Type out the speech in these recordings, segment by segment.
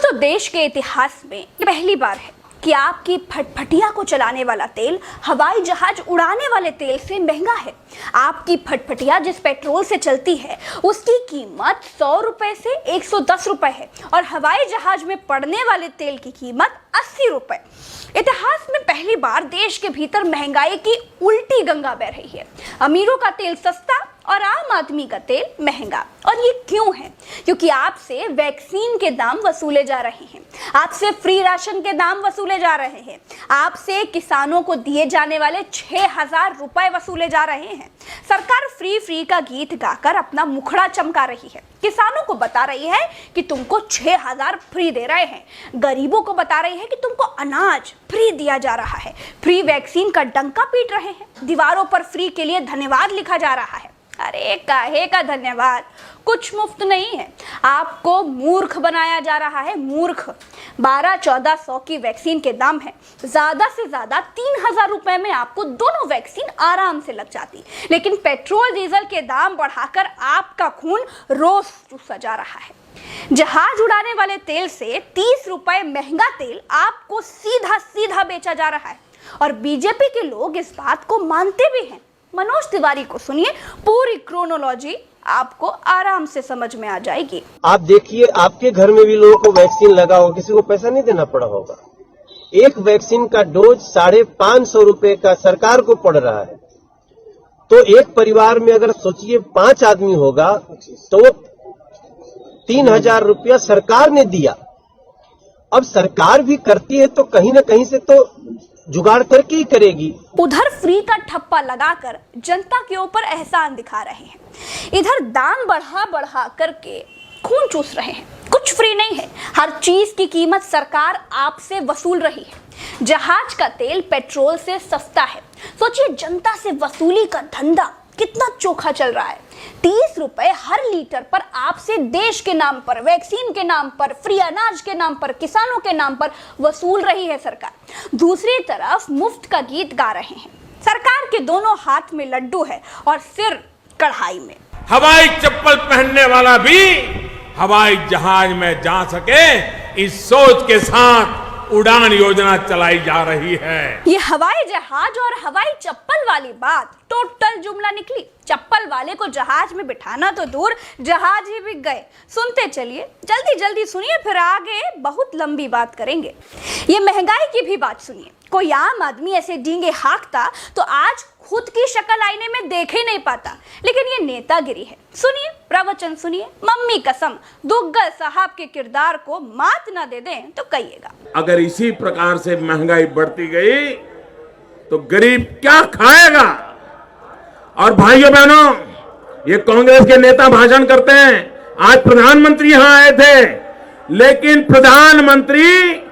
दोस्तों, देश के इतिहास में ये पहली बार है कि आपकी फटफटिया को चलाने वाला तेल हवाई जहाज उड़ाने वाले तेल से महंगा है। आपकी फटफटिया जिस पेट्रोल से चलती है उसकी कीमत 100 रुपए से 110 रुपए है और हवाई जहाज में पड़ने वाले तेल की कीमत 80 रुपए। इतिहास में पहली बार देश के भीतर महंगाई की उल्टी गंगा बह रही है। अमीरों का तेल सस्ता और आम आदमी का तेल महंगा। और ये क्यों है? क्योंकि आपसे वैक्सीन के दाम वसूले जा रहे हैं, आपसे फ्री राशन के दाम वसूले जा रहे हैं, आपसे किसानों को दिए जाने वाले 6000 रुपए वसूले जा रहे हैं। सरकार फ्री का गीत गाकर अपना मुखड़ा चमका रही है। किसानों को बता रही है कि तुमको 6000 फ्री दे रहे हैं, गरीबों को बता रही है कि तुमको अनाज फ्री दिया जा रहा है, फ्री वैक्सीन का डंका पीट रहे हैं, दीवारों पर फ्री के लिए धन्यवाद लिखा जा रहा है। अरे काहे का धन्यवाद, कुछ मुफ्त नहीं है। आपको मूर्ख बनाया जा रहा है, मूर्ख। 12-1400 की वैक्सीन के दाम है, ज्यादा से ज्यादा 3000 रुपए में आपको दोनों वैक्सीन आराम से लग जाती। लेकिन पेट्रोल डीजल के दाम बढ़ाकर आपका खून रोज चूसा जा रहा है। जहाज उड़ाने वाले तेल से 30 रुपए महंगा तेल आपको सीधा बेचा जा रहा है और बीजेपी के लोग इस बात को मानते भी हैं। मनोज तिवारी को सुनिए, पूरी क्रोनोलॉजी आपको आराम से समझ में आ जाएगी। आप देखिए, आपके घर में भी लोगों को वैक्सीन लगा होगा, किसी को पैसा नहीं देना पड़ा होगा। एक वैक्सीन का डोज 550 रुपए का सरकार को पड़ रहा है। तो एक परिवार में अगर सोचिए 5 आदमी होगा तो 3000 रुपया सरकार ने दिया। अब सरकार भी करती है तो कहीं ना कहीं से तो जुगाड़ करके ही करेगी। उधर फ्री का ठप्पा लगाकर जनता के ऊपर एहसान दिखा रहे हैं, इधर दाम बढ़ा करके खून चूस रहे हैं। कुछ फ्री नहीं है, हर चीज की कीमत सरकार आपसे वसूल रही है। जहाज का तेल पेट्रोल से सस्ता है। सोचिए, जनता से वसूली का धंधा कितना चोखा चल रहा है। 30 रुपए हर लीटर पर आपसे देश के नाम पर, वैक्सीन के नाम पर, फ्री अनाज के नाम पर, किसानों के नाम पर वसूल रही है सरकार। दूसरी तरफ मुफ्त का गीत गा रहे हैं। सरकार के दोनों हाथ में लड्डू है और सिर कढ़ाई में। हवाई चप्पल पहनने वाला भी हवाई जहाज में जा सके, इस सोच के साथ उड़ान योजना चलाई जा रही है। ये हवाई जहाज और हवाई चप्पल वाली बात टोटल जुमला निकली। चप्पल वाले को जहाज में बिठाना तो दूर, जहाज ही बिक गए। सुनते चलिए, जल्दी सुनिए, फिर आगे बहुत लंबी बात करेंगे। ये महंगाई की भी बात सुनिए। कोई आम आदमी ऐसे डींगे हाँकता तो आज खुद की शक्ल आईने में देख ही नहीं पाता, लेकिन ये नेतागिरी है। सुनिए, प्रवचन सुनिए। मम्मी कसम, दुग्गल साहब के किरदार को मात ना दे दें तो कहिएगा। अगर इसी प्रकार से महंगाई बढ़ती गई तो गरीब क्या खाएगा? और भाइयों बहनों, ये कांग्रेस के नेता भाषण करते हैं। आज प्रधानमंत्री यहां आए थे, लेकिन प्रधानमंत्री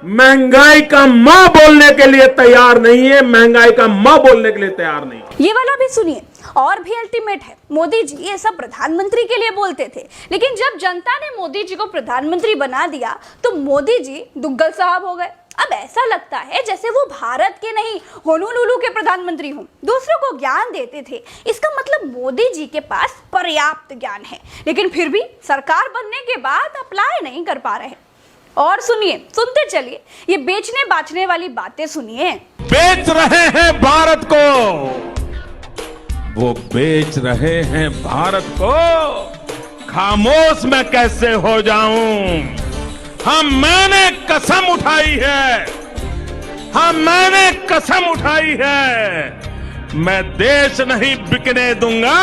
महंगाई का मां बोलने के लिए तैयार नहीं है, महंगाई का मां बोलने के लिए तैयार नहीं। ये वाला भी सुनिए, और भी अल्टीमेट है। मोदी जी ये सब प्रधानमंत्री के लिए बोलते थे, लेकिन जब जनता ने मोदी जी को प्रधानमंत्री बना दिया तो मोदी जी दुग्गल साहब हो गए। अब ऐसा लगता है जैसे वो भारत के नहीं, होनोलुलु के प्रधानमंत्री हों। दूसरों को ज्ञान देते थे, इसका मतलब मोदी जी के पास पर्याप्त ज्ञान है, लेकिन फिर भी सरकार बनने के बाद अप्लाई नहीं कर पा रहे। और सुनिए, सुनते चलिए, ये बेचने बाचने वाली बातें सुनिए। बेच रहे हैं भारत को, वो बेच रहे हैं भारत को, खामोश मैं कैसे हो जाऊं? मैंने कसम उठाई है, मैंने कसम उठाई है, मैं देश नहीं बिकने दूंगा।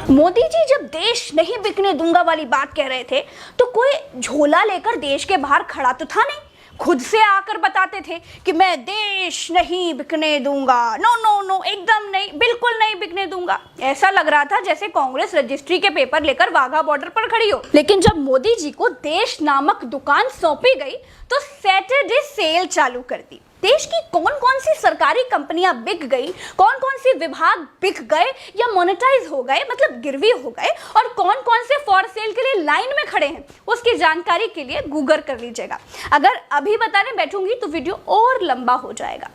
मोदी जी जब देश नहीं बिकने दूंगा वाली बात कह रहे थे तो कोई झोला लेकर देश के बाहर खड़ा तो था नहीं। खुद से आकर बताते थे कि मैं देश नहीं बिकने दूंगा, नो, एकदम नहीं, बिल्कुल नहीं बिकने दूंगा। ऐसा लग रहा था जैसे कांग्रेस रजिस्ट्री के पेपर लेकर वाघा बॉर्डर पर खड़ी हो। लेकिन जब मोदी जी को देश नामक दुकान सौंपी गई तो सैटरडे सेल चालू कर दी। देश की कौन कौन सी सरकारी कंपनियां बिक गई, कौन कौन से विभाग बिक गए या मोनेटाइज हो गए, मतलब गिरवी हो गए, और कौन कौन से फॉर सेल के लिए लाइन में खड़े हैं, उसकी जानकारी के लिए गूगल कर लीजिएगा। अगर अभी बताने बैठूंगी तो वीडियो और लंबा हो जाएगा।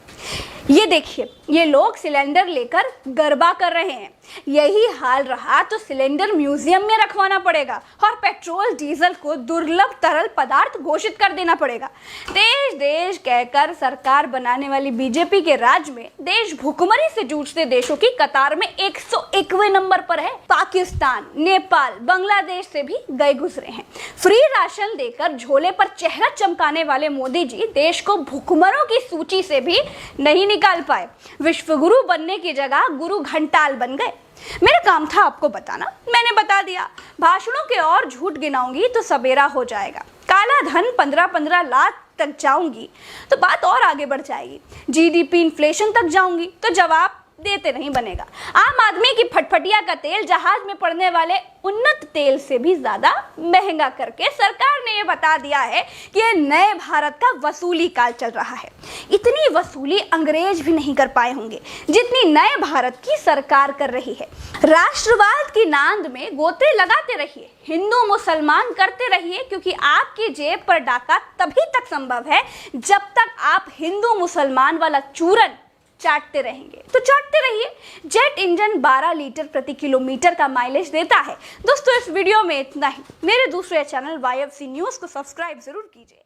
ये देखिए, ये लोग सिलेंडर लेकर गरबा कर रहे हैं। यही हाल रहा तो सिलेंडर म्यूजियम में रखवाना पड़ेगा और पेट्रोल डीजल को दुर्लभ तरल पदार्थ घोषित कर देना पड़ेगा। देश देश कहकर सरकार बनाने वाली बीजेपी के राज में देश भुखमरी से जूझते देशों की कतार में 101वें नंबर पर है। पाकिस्तान, नेपाल, बांग्लादेश से भी गए गुजरे हैं। फ्री राशन देकर झोले पर चेहरा चमकाने वाले मोदी जी देश को भुखमरों की सूची से भी नहीं निकाल पाए। विश्वगुरु बनने की जगह गुरु घंटाल बन गए। मेरा काम था आपको बताना, मैंने बता दिया। भाषणों के और झूठ गिनाऊंगी तो सबेरा हो जाएगा। काला धन 15-15 लाख तक जाऊंगी तो बात और आगे बढ़ जाएगी। जीडीपी इन्फ्लेशन तक जाऊंगी तो जवाब देते नहीं बनेगा। आम आदमी की फटफटिया का तेल जहाज में पड़ने वाले उन्नत तेल से भी ज्यादा महंगा करके सरकार ने ये बता दिया है कि ये नए भारत का वसूली काल चल रहा है। इतनी वसूली अंग्रेज भी नहीं कर पाए होंगे जितनी नए भारत की सरकार कर रही है। राष्ट्रवाद की नांद में गोते लगाते रहिए, हिंदू मुसलमान करते रहिए, क्योंकि आपकी जेब पर डाका तभी तक संभव है जब तक आप हिंदू मुसलमान वाला चूरन चाटते रहेंगे। तो चाटते रहिए। जेट इंजन 12 लीटर प्रति किलोमीटर का माइलेज देता है। दोस्तों, इस वीडियो में इतना ही। मेरे दूसरे चैनल YFC न्यूज़ को सब्सक्राइब जरूर कीजिए।